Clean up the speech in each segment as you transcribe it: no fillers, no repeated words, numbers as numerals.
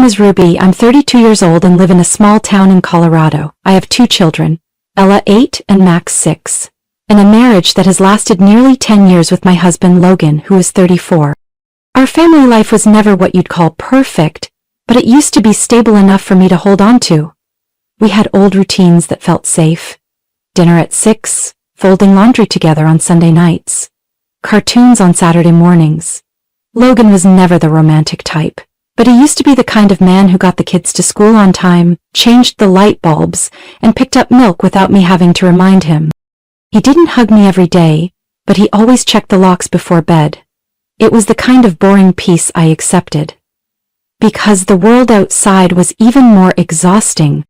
is Ruby. I'm 32 years old and live in a small town in Colorado. I have 2 children, Ella 8 and Max 6, and a marriage that has lasted nearly 10 years with my husband Logan, who is 34. Our family life was never what you'd call perfect, but it used to be stable enough for me to hold on to. We had old routines that felt safe. Dinner at 6, folding laundry together on Sunday nights, cartoons on Saturday mornings. Logan was never the romantic type, but he used to be the kind of man who got the kids to school on time, changed the light bulbs, and picked up milk without me having to remind him. He didn't hug me every day, but he always checked the locks before bed. It was the kind of boring peace I accepted. Because the world outside was even more exhausting.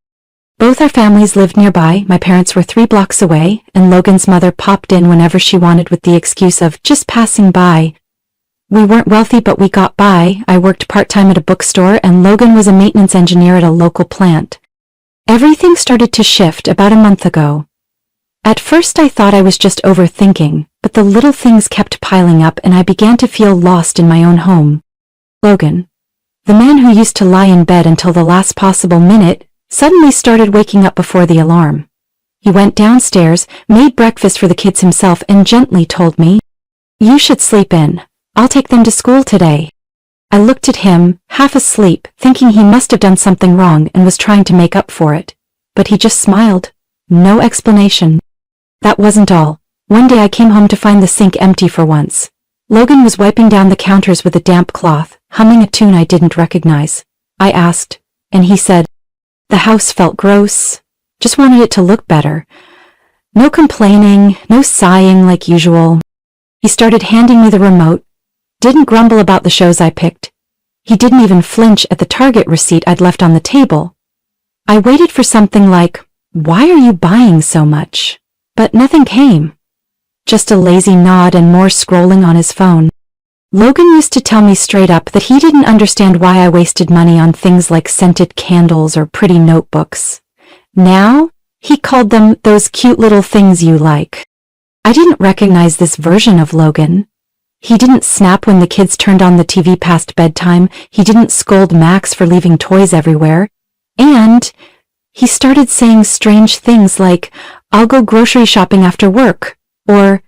Both our families lived nearby. My parents were 3 blocks away, and Logan's mother popped in whenever she wanted with the excuse of just passing by. We weren't wealthy, but we got by. I worked part-time at a bookstore, and Logan was a maintenance engineer at a local plant. Everything started to shift about a month ago. At first I thought I was just overthinking, but the little things kept piling up and I began to feel lost in my own home. Logan, the man who used to lie in bed until the last possible minute, suddenly started waking up before the alarm. He went downstairs, made breakfast for the kids himself, and gently told me, "You should sleep in. I'll take them to school today." I looked at him, half asleep, thinking he must have done something wrong and was trying to make up for it. But he just smiled. No explanation. That wasn't all. One day I came home to find the sink empty for once. Logan was wiping down the counters with a damp cloth, humming a tune I didn't recognize. I asked, and he said, "The house felt gross. Just wanted it to look better. No complaining, no sighing like usual." He started handing me the remote, didn't grumble about the shows I picked. He didn't even flinch at the Target receipt I'd left on the table. I waited for something like, "Why are you buying so much?" But nothing came. Just a lazy nod and more scrolling on his phone. Logan used to tell me straight up that he didn't understand why I wasted money on things like scented candles or pretty notebooks. Now, he called them those cute little things you like. I didn't recognize this version of Logan. He didn't snap when the kids turned on the TV past bedtime. He didn't scold Max for leaving toys everywhere. And he started saying strange things like, "I'll go grocery shopping after work," or,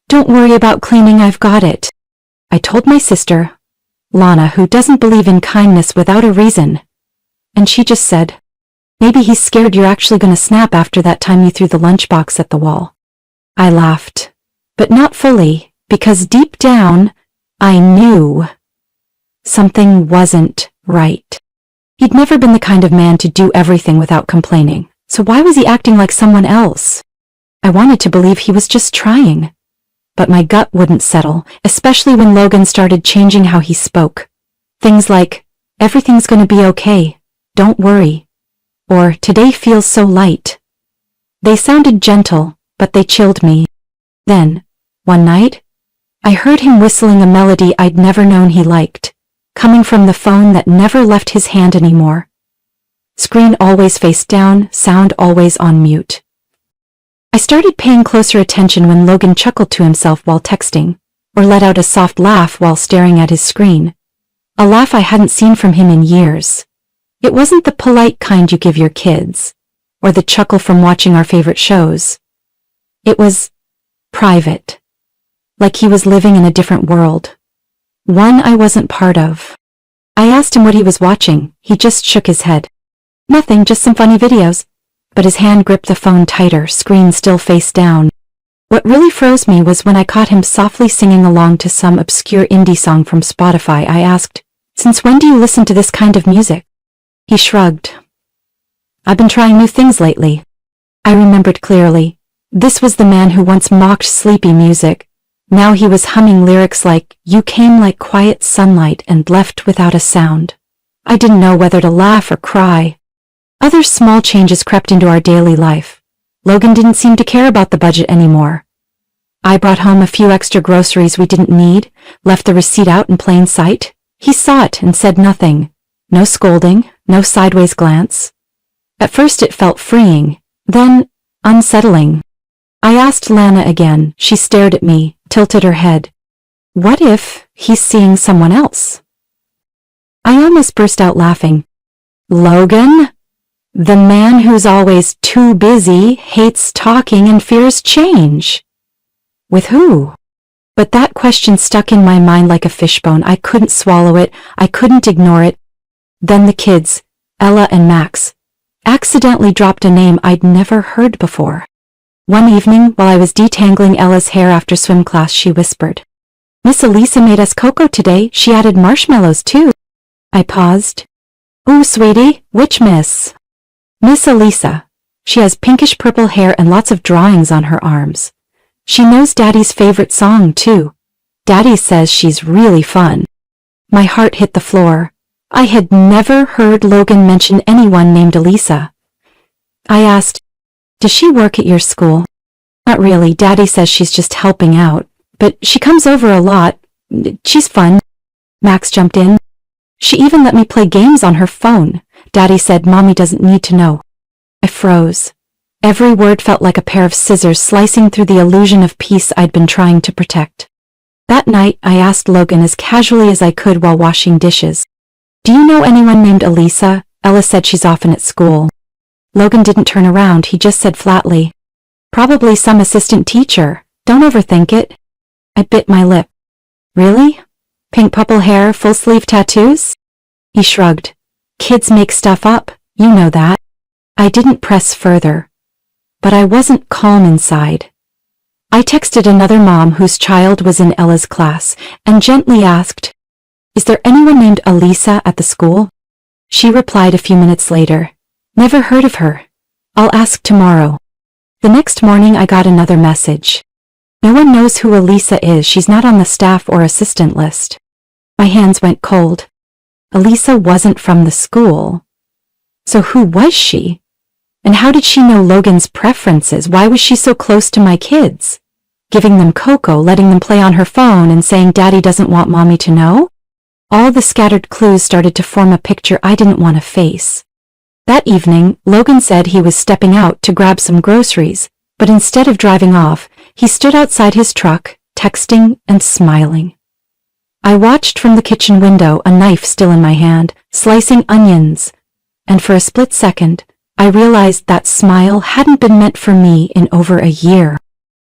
"Don't worry about cleaning, I've got it." I told my sister, Lana, who doesn't believe in kindness without a reason, and she just said, "Maybe he's scared you're actually going to snap after that time you threw the lunchbox at the wall." I laughed, but not fully, because deep down, I knew something wasn't right. He'd never been the kind of man to do everything without complaining, so why was he acting like someone else? I wanted to believe he was just trying. But my gut wouldn't settle, especially when Logan started changing how he spoke. Things like, "Everything's gonna be okay, don't worry," or "Today feels so light." They sounded gentle, but they chilled me. Then, one night, I heard him whistling a melody I'd never known he liked, coming from the phone that never left his hand anymore. Screen always face down, sound always on mute. I started paying closer attention when Logan chuckled to himself while texting, or let out a soft laugh while staring at his screen. A laugh I hadn't seen from him in years. It wasn't the polite kind you give your kids, or the chuckle from watching our favorite shows. It was private, like he was living in a different world, one I wasn't part of. I asked him what he was watching. He just shook his head. "Nothing, just some funny videos." But his hand gripped the phone tighter, screen still face down. What really froze me was when I caught him softly singing along to some obscure indie song from Spotify. I asked, "Since when do you listen to this kind of music?" He shrugged. "I've been trying new things lately." I remembered clearly. This was the man who once mocked sleepy music. Now he was humming lyrics like, "You came like quiet sunlight and left without a sound." I didn't know whether to laugh or cry. Other small changes crept into our daily life. Logan didn't seem to care about the budget anymore. I brought home a few extra groceries we didn't need, left the receipt out in plain sight. He saw it and said nothing. No scolding, no sideways glance. At first it felt freeing, then unsettling. I asked Lana again. She stared at me, tilted her head. What if he's seeing someone else? I almost burst out laughing. Logan? The man who's always too busy, hates talking, and fears change. With who? But that question stuck in my mind like a fishbone. I couldn't swallow it. I couldn't ignore it. Then the kids, Ella and Max, accidentally dropped a name I'd never heard before. One evening, while I was detangling Ella's hair after swim class, she whispered, Miss Elisa made us cocoa today. She added marshmallows too. I paused. Ooh, sweetie, which miss? Miss Elisa. She has pinkish purple hair and lots of drawings on her arms. She knows Daddy's favorite song too. Daddy says she's really fun. My heart hit the floor. I had never heard Logan mention anyone named Elisa. I asked, Does she work at your school? Not really. Daddy says she's just helping out, but she comes over a lot. She's fun. Max jumped in. She even let me play games on her phone. Daddy said Mommy doesn't need to know. I froze. Every word felt like a pair of scissors slicing through the illusion of peace I'd been trying to protect. That night, I asked Logan as casually as I could while washing dishes. Do you know anyone named Elisa? Ella said she's often at school. Logan didn't turn around. He just said flatly, Probably some assistant teacher. Don't overthink it. I bit my lip. Really? Pink purple hair, full sleeve tattoos? He shrugged. Kids make stuff up, you know that. I didn't press further. But I wasn't calm inside. I texted another mom whose child was in Ella's class and gently asked, Is there anyone named Elisa at the school? She replied a few minutes later, Never heard of her. I'll ask tomorrow. The next morning I got another message. No one knows who Elisa is. She's not on the staff or assistant list. My hands went cold. Elisa wasn't from the school. So who was she? And how did she know Logan's preferences? Why was she so close to my kids? Giving them cocoa, letting them play on her phone, and saying Daddy doesn't want Mommy to know? All the scattered clues started to form a picture I didn't want to face. That evening, Logan said he was stepping out to grab some groceries, but instead of driving off, he stood outside his truck, texting and smiling. I watched from the kitchen window, a knife still in my hand, slicing onions, and for a split second, I realized that smile hadn't been meant for me in over a year.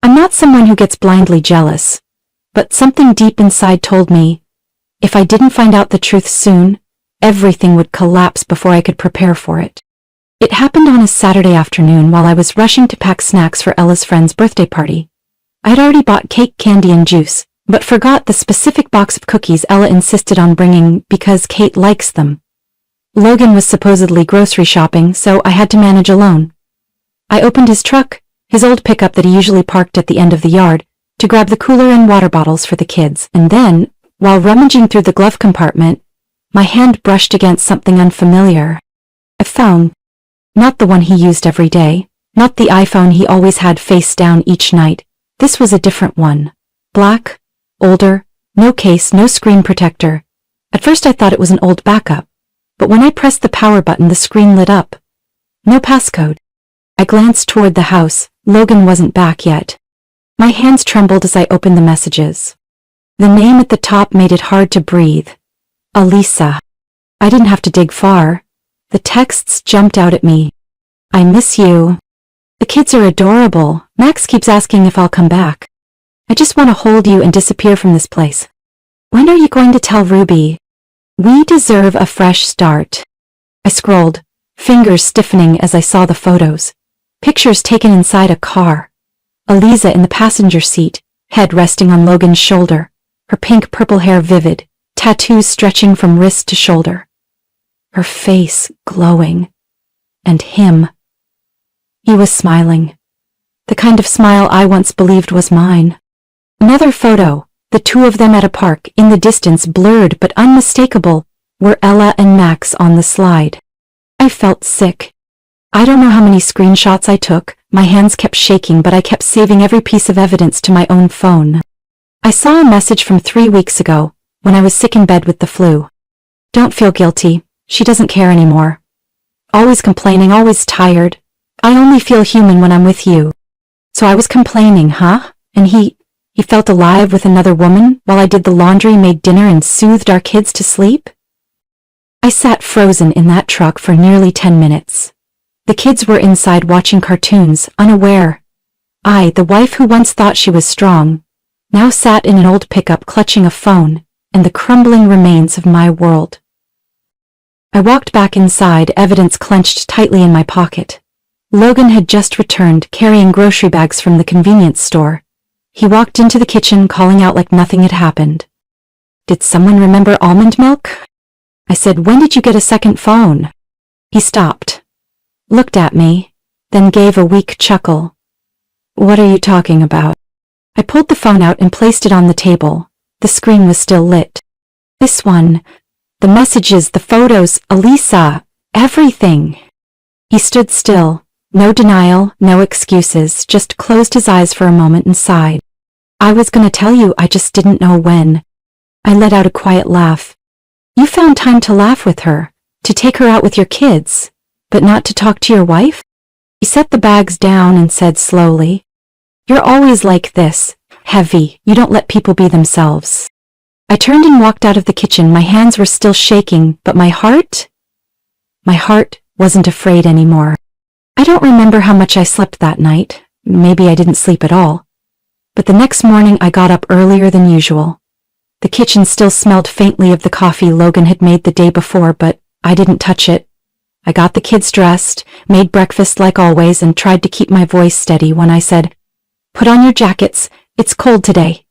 I'm not someone who gets blindly jealous, but something deep inside told me, if I didn't find out the truth soon, everything would collapse before I could prepare for it. It happened on a Saturday afternoon while I was rushing to pack snacks for Ella's friend's birthday party. I had already bought cake, candy, and juice, but forgot the specific box of cookies Ella insisted on bringing because Kate likes them. Logan was supposedly grocery shopping, so I had to manage alone. I opened his truck, his old pickup that he usually parked at the end of the yard, to grab the cooler and water bottles for the kids, and then, while rummaging through the glove compartment, my hand brushed against something unfamiliar. A phone. Not the one he used every day, not the iPhone he always had face down each night. This was a different one. Black, older, no case, no screen protector. At first I thought it was an old backup, but when I pressed the power button the screen lit up. No passcode. I glanced toward the house. Logan wasn't back yet. My hands trembled as I opened the messages. The name at the top made it hard to breathe. Elisa. I didn't have to dig far. The texts jumped out at me. I miss you. The kids are adorable. Max keeps asking if I'll come back. I just want to hold you and disappear from this place. When are you going to tell Ruby? We deserve a fresh start. I scrolled, fingers stiffening as I saw the photos. Pictures taken inside a car. Elisa in the passenger seat, head resting on Logan's shoulder, her pink purple hair vivid, tattoos stretching from wrist to shoulder. Her face glowing. And him. He was smiling. The kind of smile I once believed was mine. Another photo, the two of them at a park, in the distance blurred but unmistakable, were Ella and Max on the slide. I felt sick. I don't know how many screenshots I took, my hands kept shaking but I kept saving every piece of evidence to my own phone. I saw a message from 3 weeks ago, when I was sick in bed with the flu. Don't feel guilty, she doesn't care anymore. Always complaining, always tired. I only feel human when I'm with you. So I was complaining, huh? And he felt alive with another woman while I did the laundry, made dinner, and soothed our kids to sleep? I sat frozen in that truck for nearly 10 minutes. The kids were inside watching cartoons, unaware. I, the wife who once thought she was strong, now sat in an old pickup clutching a phone and the crumbling remains of my world. I walked back inside, evidence clenched tightly in my pocket. Logan had just returned, carrying grocery bags from the convenience store. He walked into the kitchen, calling out like nothing had happened. "Did someone remember almond milk?" I said, "When did you get a second phone?" He stopped, looked at me, then gave a weak chuckle. "What are you talking about?" I pulled the phone out and placed it on the table. The screen was still lit. "This one. The messages, the photos, Elisa, everything." He stood still. No denial, no excuses, just closed his eyes for a moment and sighed. "I was gonna tell you, I just didn't know when." I let out a quiet laugh. "You found time to laugh with her, to take her out with your kids, but not to talk to your wife?" He set the bags down and said slowly, "You're always like this, heavy, you don't let people be themselves." I turned and walked out of the kitchen. My hands were still shaking, but my heart wasn't afraid anymore. I don't remember how much I slept that night. Maybe I didn't sleep at all. But the next morning I got up earlier than usual. The kitchen still smelled faintly of the coffee Logan had made the day before, but I didn't touch it. I got the kids dressed, made breakfast like always, and tried to keep my voice steady when I said, "Put on your jackets, it's cold today."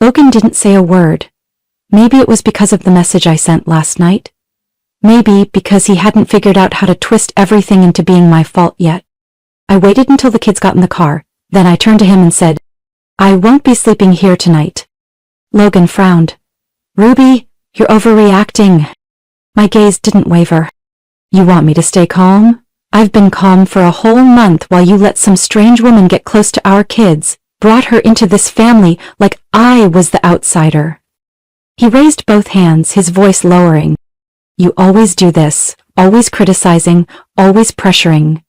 Logan didn't say a word. Maybe it was because of the message I sent last night. Maybe because he hadn't figured out how to twist everything into being my fault yet. I waited until the kids got in the car, then I turned to him and said, "I won't be sleeping here tonight." Logan frowned. "Ruby, you're overreacting." My gaze didn't waver. "You want me to stay calm? I've been calm for a whole month while you let some strange woman get close to our kids, brought her into this family like I was the outsider." He raised both hands, his voice lowering. "You always do this, always criticizing, always pressuring.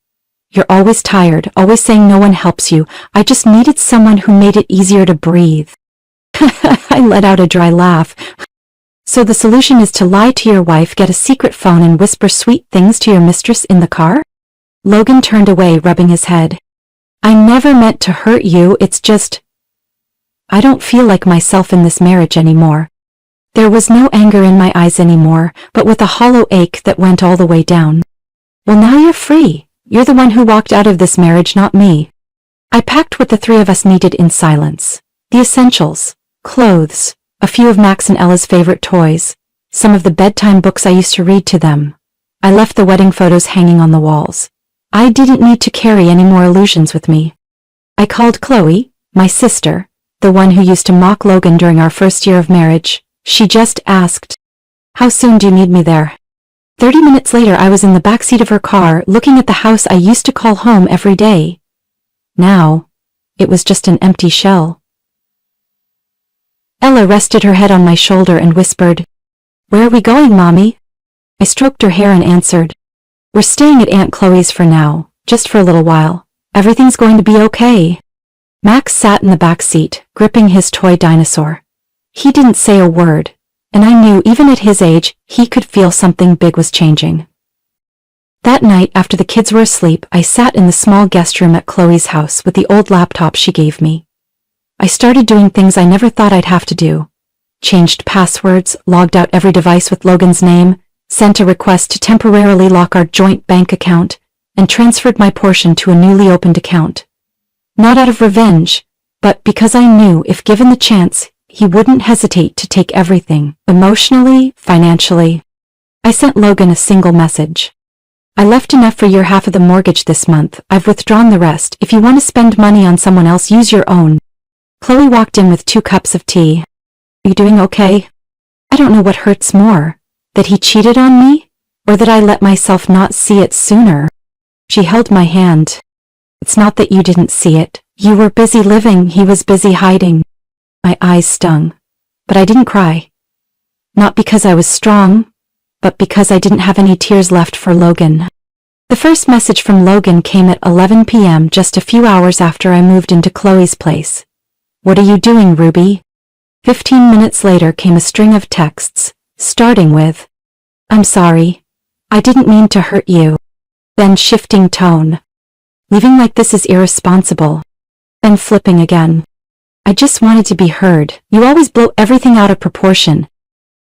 You're always tired, always saying no one helps you. I just needed someone who made it easier to breathe." I let out a dry laugh. "So the solution is to lie to your wife, get a secret phone, and whisper sweet things to your mistress in the car?" Logan turned away, rubbing his head. "I never meant to hurt you, it's just I don't feel like myself in this marriage anymore." There was no anger in my eyes anymore, but with a hollow ache that went all the way down. "Well, now you're free. You're the one who walked out of this marriage, not me." I packed what the three of us needed in silence. The essentials, clothes, a few of Max and Ella's favorite toys, some of the bedtime books I used to read to them. I left the wedding photos hanging on the walls. I didn't need to carry any more illusions with me. I called Chloe, my sister, the one who used to mock Logan during our first year of marriage. She just asked, "How soon do you need me there?" 30 minutes later I was in the backseat of her car, looking at the house I used to call home every day. Now, it was just an empty shell. Ella rested her head on my shoulder and whispered, "Where are we going, Mommy?" I stroked her hair and answered, "We're staying at Aunt Chloe's for now, just for a little while. Everything's going to be okay." Max sat in the back seat, gripping his toy dinosaur. He didn't say a word, and I knew even at his age, he could feel something big was changing. That night, after the kids were asleep, I sat in the small guest room at Chloe's house with the old laptop she gave me. I started doing things I never thought I'd have to do. Changed passwords, logged out every device with Logan's name, sent a request to temporarily lock our joint bank account, and transferred my portion to a newly opened account. Not out of revenge, but because I knew if given the chance, he wouldn't hesitate to take everything, emotionally, financially. I sent Logan a single message. "I left enough for your half of the mortgage this month. I've withdrawn the rest. If you want to spend money on someone else, use your own." Chloe walked in with 2 cups of tea. "Are you doing okay?" I don't know what hurts more, that he cheated on me, or that I let myself not see it sooner. She held my hand. "It's not that you didn't see it. You were busy living, he was busy hiding." My eyes stung, but I didn't cry. Not because I was strong, but because I didn't have any tears left for Logan. The first message from Logan came at 11 p.m., just a few hours after I moved into Chloe's place. "What are you doing, Ruby?" 15 minutes later came a string of texts, starting with, I'm sorry. I didn't mean to hurt you. Then shifting tone. Leaving like this is irresponsible. Then flipping again. I just wanted to be heard. You always blow everything out of proportion.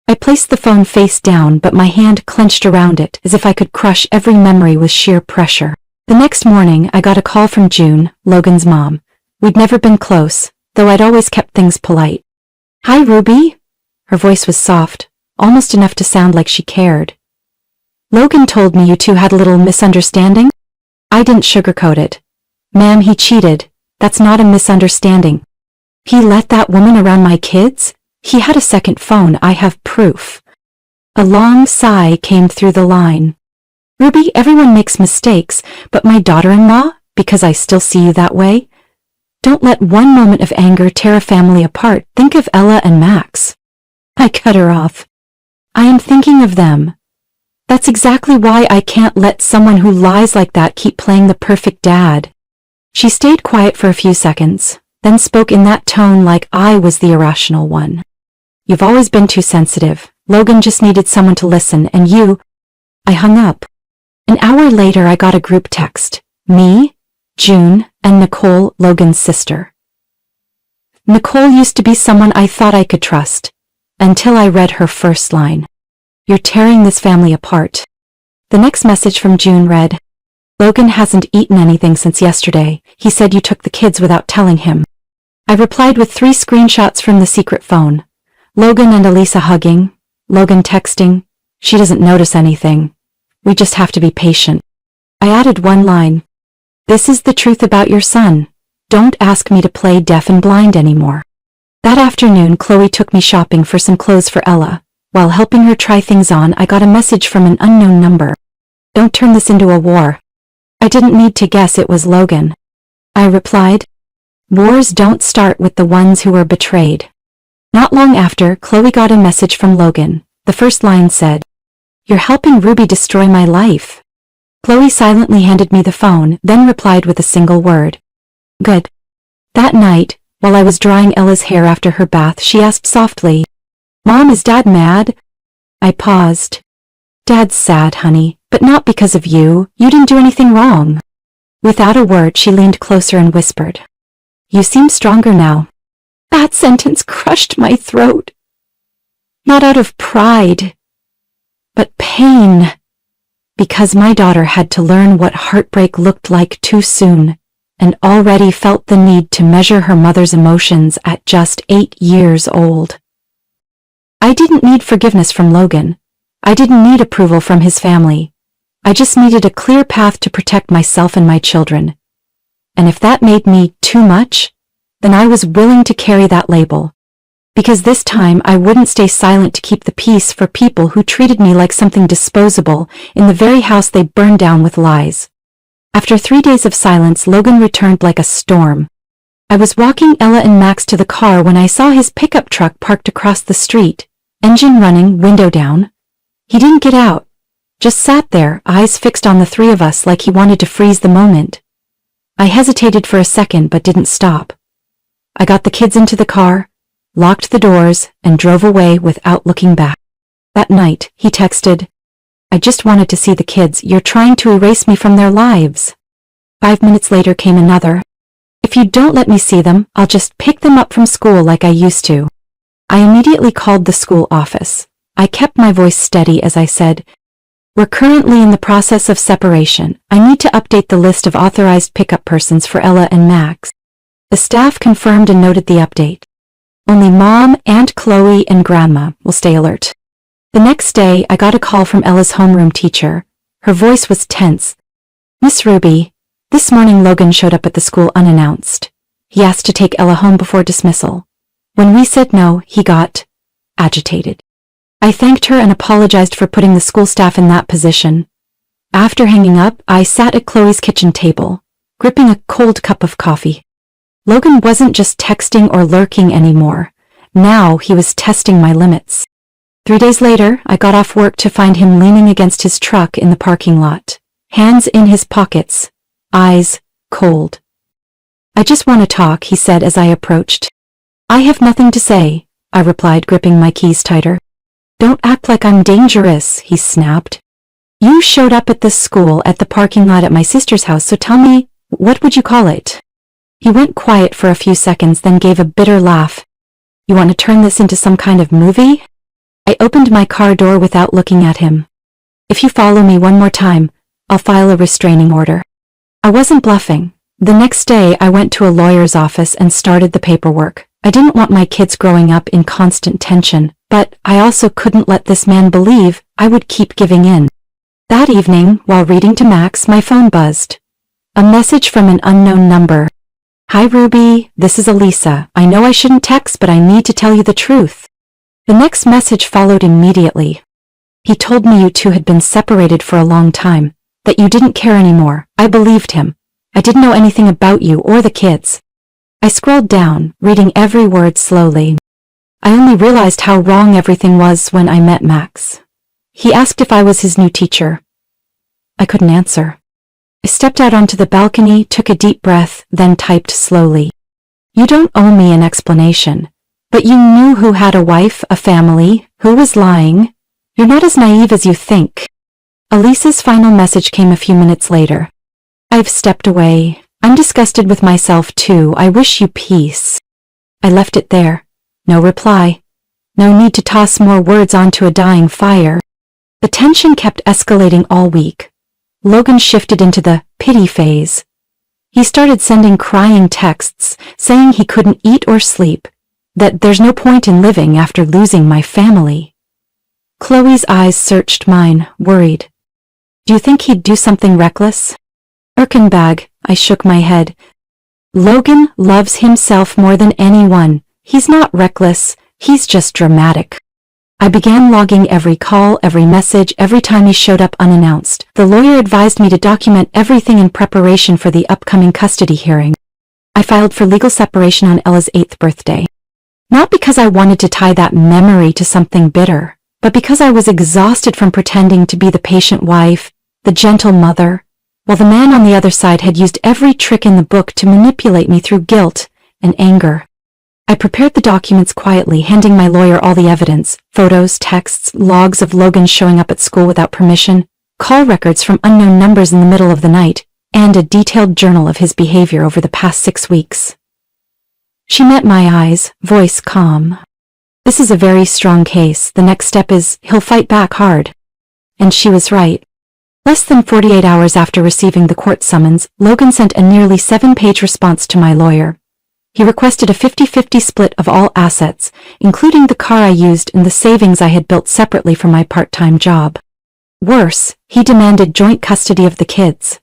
I placed the phone face down, but my hand clenched around it as if I could crush every memory with sheer pressure. The next morning, I got a call from June, Logan's mom. We'd never been close, though I'd always kept things polite. Hi, Ruby. Her voice was soft, almost enough to sound like she cared. Logan told me you two had a little misunderstanding? I didn't sugarcoat it. Ma'am, he cheated. That's not a misunderstanding. He let that woman around my kids? He had a second phone, I have proof. A long sigh came through the line. Ruby, everyone makes mistakes, but my daughter-in-law, because I still see you that way? Don't let one moment of anger tear a family apart. Think of Ella and Max. I cut her off. I am thinking of them. That's exactly why I can't let someone who lies like that keep playing the perfect dad. She stayed quiet for a few seconds, then spoke in that tone like I was the irrational one. You've always been too sensitive. Logan just needed someone to listen, and you... I hung up. An hour later, I got a group text. Me, June, and Nicole, Logan's sister. Nicole used to be someone I thought I could trust, until I read her first line. You're tearing this family apart. The next message from June read, Logan hasn't eaten anything since yesterday. He said you took the kids without telling him. I replied with 3 screenshots from the secret phone. Logan and Elisa hugging, Logan texting, she doesn't notice anything. We just have to be patient. I added one line. This is the truth about your son. Don't ask me to play deaf and blind anymore. That afternoon, Chloe took me shopping for some clothes for Ella. While helping her try things on, I got a message from an unknown number. Don't turn this into a war. I didn't need to guess it was Logan. I replied, wars don't start with the ones who were betrayed. Not long after, Chloe got a message from Logan. The first line said, You're helping Ruby destroy my life. Chloe silently handed me the phone, then replied with a single word. Good. That night, while I was drying Ella's hair after her bath, she asked softly, Mom, is Dad mad? I paused. Dad's sad, honey, but not because of you. You didn't do anything wrong. Without a word, she leaned closer and whispered, You seem stronger now. That sentence crushed my throat. Not out of pride, but pain. Because my daughter had to learn what heartbreak looked like too soon, and already felt the need to measure her mother's emotions at just 8 years old. I didn't need forgiveness from Logan. I didn't need approval from his family. I just needed a clear path to protect myself and my children. And if that made me too much, then I was willing to carry that label. Because this time I wouldn't stay silent to keep the peace for people who treated me like something disposable in the very house they burned down with lies. After 3 days of silence, Logan returned like a storm. I was walking Ella and Max to the car when I saw his pickup truck parked across the street, engine running, window down. He didn't get out, just sat there, eyes fixed on the 3 of us like he wanted to freeze the moment. I hesitated for a second but didn't stop. I got the kids into the car, locked the doors, and drove away without looking back. That night, he texted, I just wanted to see the kids. You're trying to erase me from their lives. 5 minutes later came another. If you don't let me see them, I'll just pick them up from school like I used to. I immediately called the school office. I kept my voice steady as I said, We're currently in the process of separation. I need to update the list of authorized pickup persons for Ella and Max. The staff confirmed and noted the update. Only Mom, Aunt Chloe, and Grandma will stay alert. The next day, I got a call from Ella's homeroom teacher. Her voice was tense. Miss Ruby, this morning Logan showed up at the school unannounced. He asked to take Ella home before dismissal. When we said no, he got agitated. I thanked her and apologized for putting the school staff in that position. After hanging up, I sat at Chloe's kitchen table, gripping a cold cup of coffee. Logan wasn't just texting or lurking anymore. Now he was testing my limits. 3 days later, I got off work to find him leaning against his truck in the parking lot, hands in his pockets, eyes cold. I just want to talk, he said as I approached. I have nothing to say, I replied, gripping my keys tighter. Don't act like I'm dangerous, he snapped. You showed up at the school at the parking lot at my sister's house, so tell me, what would you call it? He went quiet for a few seconds, then gave a bitter laugh. You want to turn this into some kind of movie? I opened my car door without looking at him. If you follow me one more time, I'll file a restraining order. I wasn't bluffing. The next day I went to a lawyer's office and started the paperwork. I didn't want my kids growing up in constant tension, but I also couldn't let this man believe I would keep giving in. That evening, while reading to Max, my phone buzzed. A message from an unknown number. Hi Ruby, this is Elisa. I know I shouldn't text, but I need to tell you the truth. The next message followed immediately. He told me you two had been separated for a long time, that you didn't care anymore. I believed him. I didn't know anything about you or the kids. I scrolled down, reading every word slowly. I only realized how wrong everything was when I met Max. He asked if I was his new teacher. I couldn't answer. I stepped out onto the balcony, took a deep breath, then typed slowly. You don't owe me an explanation, but you knew who had a wife, a family, who was lying. You're not as naive as you think. Elisa's final message came a few minutes later. I've stepped away. I'm disgusted with myself too. I wish you peace. I left it there. No reply. No need to toss more words onto a dying fire. The tension kept escalating all week. Logan shifted into the pity phase. He started sending crying texts, saying he couldn't eat or sleep, that there's no point in living after losing my family. Chloe's eyes searched mine, worried. Do you think he'd do something reckless? Erkenbag, I shook my head. Logan loves himself more than anyone. He's not reckless, he's just dramatic. I began logging every call, every message, every time he showed up unannounced. The lawyer advised me to document everything in preparation for the upcoming custody hearing. I filed for legal separation on Ella's 8th birthday. Not because I wanted to tie that memory to something bitter, but because I was exhausted from pretending to be the patient wife, the gentle mother, while the man on the other side had used every trick in the book to manipulate me through guilt and anger. I prepared the documents quietly, handing my lawyer all the evidence, photos, texts, logs of Logan showing up at school without permission, call records from unknown numbers in the middle of the night, and a detailed journal of his behavior over the past 6 weeks. She met my eyes, voice calm. This is a very strong case. The next step is he'll fight back hard. And she was right. Less than 48 hours after receiving the court summons, Logan sent a nearly 7-page response to my lawyer. He requested a 50-50 split of all assets, including the car I used and the savings I had built separately from my part-time job. Worse, he demanded joint custody of the kids.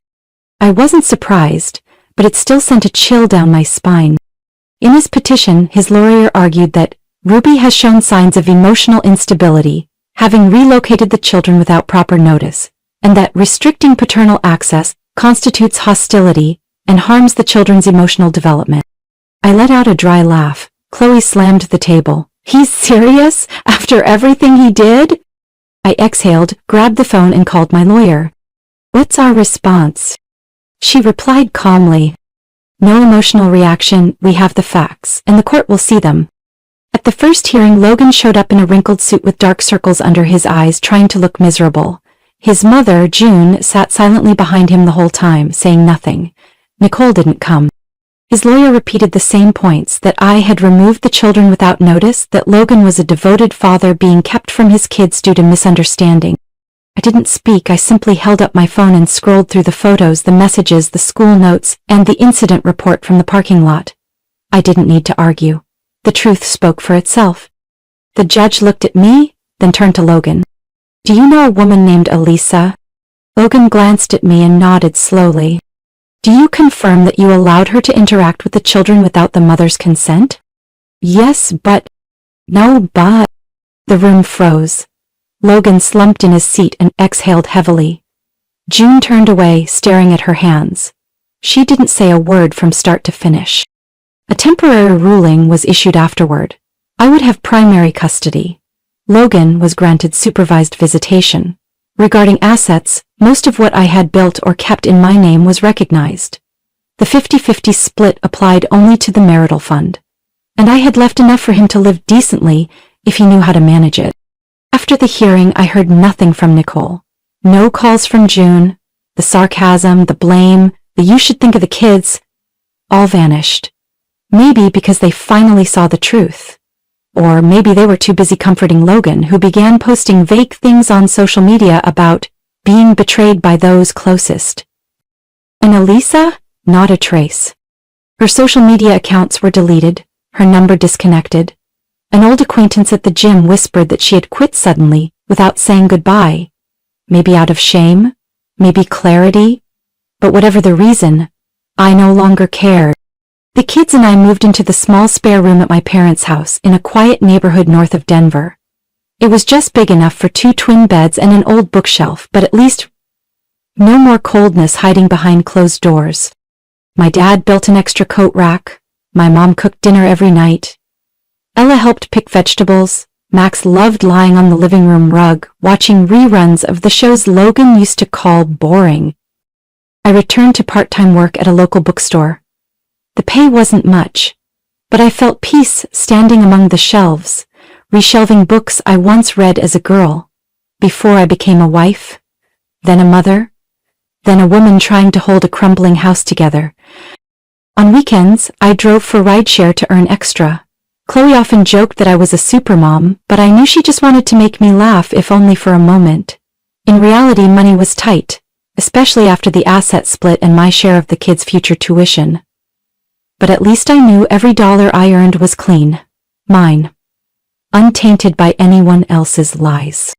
I wasn't surprised, but it still sent a chill down my spine. In his petition, his lawyer argued that Ruby has shown signs of emotional instability, having relocated the children without proper notice, and that restricting paternal access constitutes hostility and harms the children's emotional development. I let out a dry laugh. Chloe slammed the table. He's serious? After everything he did? I exhaled, grabbed the phone and called my lawyer. What's our response? She replied calmly. No emotional reaction, we have the facts, and the court will see them. At the first hearing, Logan showed up in a wrinkled suit with dark circles under his eyes, trying to look miserable. His mother, June, sat silently behind him the whole time, saying nothing. Nicole didn't come. His lawyer repeated the same points, that I had removed the children without notice, that Logan was a devoted father being kept from his kids due to misunderstanding. I didn't speak. I simply held up my phone and scrolled through the photos, the messages, the school notes, and the incident report from the parking lot. I didn't need to argue. The truth spoke for itself. The judge looked at me, then turned to Logan. Do you know a woman named Elisa? Logan glanced at me and nodded slowly. Do you confirm that you allowed her to interact with the children without the mother's consent? Yes, but... No, but... The room froze. Logan slumped in his seat and exhaled heavily. June turned away, staring at her hands. She didn't say a word from start to finish. A temporary ruling was issued afterward. I would have primary custody. Logan was granted supervised visitation. Regarding assets, most of what I had built or kept in my name was recognized. The 50-50 split applied only to the marital fund. And I had left enough for him to live decently if he knew how to manage it. After the hearing, I heard nothing from Nicole. No calls from June. The sarcasm, the blame, the "you should think of the kids," all vanished. Maybe because they finally saw the truth. Or maybe they were too busy comforting Logan, who began posting vague things on social media about being betrayed by those closest. And Elisa? Not a trace. Her social media accounts were deleted, her number disconnected. An old acquaintance at the gym whispered that she had quit suddenly, without saying goodbye. Maybe out of shame, maybe clarity, but whatever the reason, I no longer cared. The kids and I moved into the small spare room at my parents' house in a quiet neighborhood north of Denver. It was just big enough for 2 twin beds and an old bookshelf, but at least no more coldness hiding behind closed doors. My dad built an extra coat rack. My mom cooked dinner every night. Ella helped pick vegetables. Max loved lying on the living room rug, watching reruns of the shows Logan used to call boring. I returned to part-time work at a local bookstore. The pay wasn't much, but I felt peace standing among the shelves, reshelving books I once read as a girl, before I became a wife, then a mother, then a woman trying to hold a crumbling house together. On weekends, I drove for rideshare to earn extra. Chloe often joked that I was a supermom, but I knew she just wanted to make me laugh, if only for a moment. In reality, money was tight, especially after the asset split and my share of the kids' future tuition. But at least I knew every dollar I earned was clean, mine, untainted by anyone else's lies.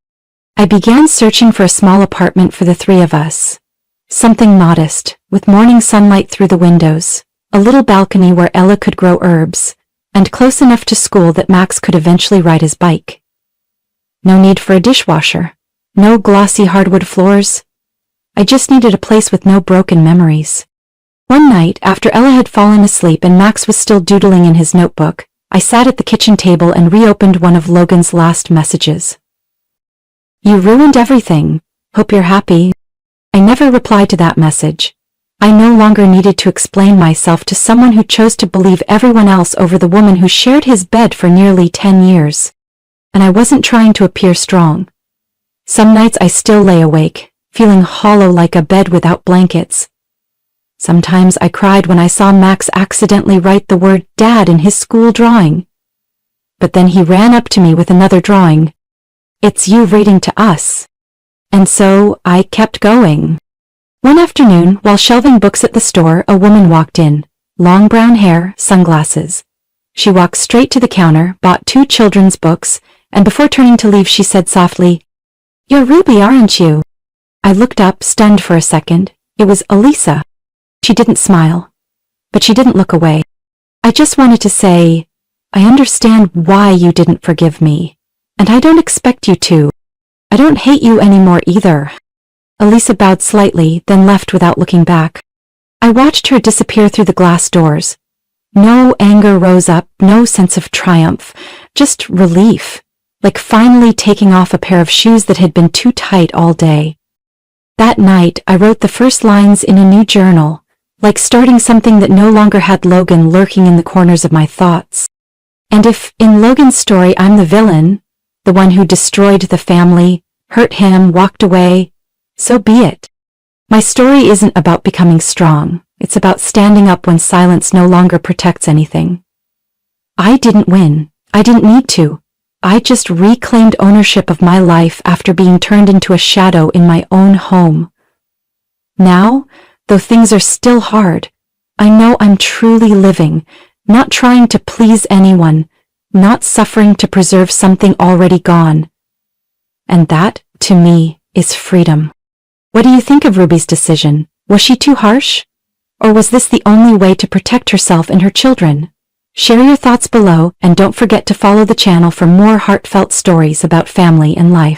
I began searching for a small apartment for the 3 of us. Something modest, with morning sunlight through the windows, a little balcony where Ella could grow herbs, and close enough to school that Max could eventually ride his bike. No need for a dishwasher, no glossy hardwood floors. I just needed a place with no broken memories. One night, after Ella had fallen asleep and Max was still doodling in his notebook, I sat at the kitchen table and reopened one of Logan's last messages. "You ruined everything. Hope you're happy." I never replied to that message. I no longer needed to explain myself to someone who chose to believe everyone else over the woman who shared his bed for nearly 10 years. And I wasn't trying to appear strong. Some nights I still lay awake, feeling hollow like a bed without blankets. Sometimes I cried when I saw Max accidentally write the word "Dad" in his school drawing. But then he ran up to me with another drawing. "It's you reading to us." And so I kept going. One afternoon, while shelving books at the store, a woman walked in. Long brown hair, sunglasses. She walked straight to the counter, bought 2 children's books, and before turning to leave she said softly, "You're Ruby, aren't you?" I looked up, stunned for a second. It was Elisa. She didn't smile, but she didn't look away. I just wanted to say, "I understand why you didn't forgive me, and I don't expect you to. I don't hate you anymore either." Elisa bowed slightly, then left without looking back. I watched her disappear through the glass doors. No anger rose up, no sense of triumph, just relief, like finally taking off a pair of shoes that had been too tight all day. That night, I wrote the first lines in a new journal, like starting something that no longer had Logan lurking in the corners of my thoughts. And if, in Logan's story, I'm the villain, the one who destroyed the family, hurt him, walked away, so be it. My story isn't about becoming strong. It's about standing up when silence no longer protects anything. I didn't win. I didn't need to. I just reclaimed ownership of my life after being turned into a shadow in my own home. Now, though things are still hard, I know I'm truly living, not trying to please anyone, not suffering to preserve something already gone. And that, to me, is freedom. What do you think of Ruby's decision? Was she too harsh? Or was this the only way to protect herself and her children? Share your thoughts below, and don't forget to follow the channel for more heartfelt stories about family and life.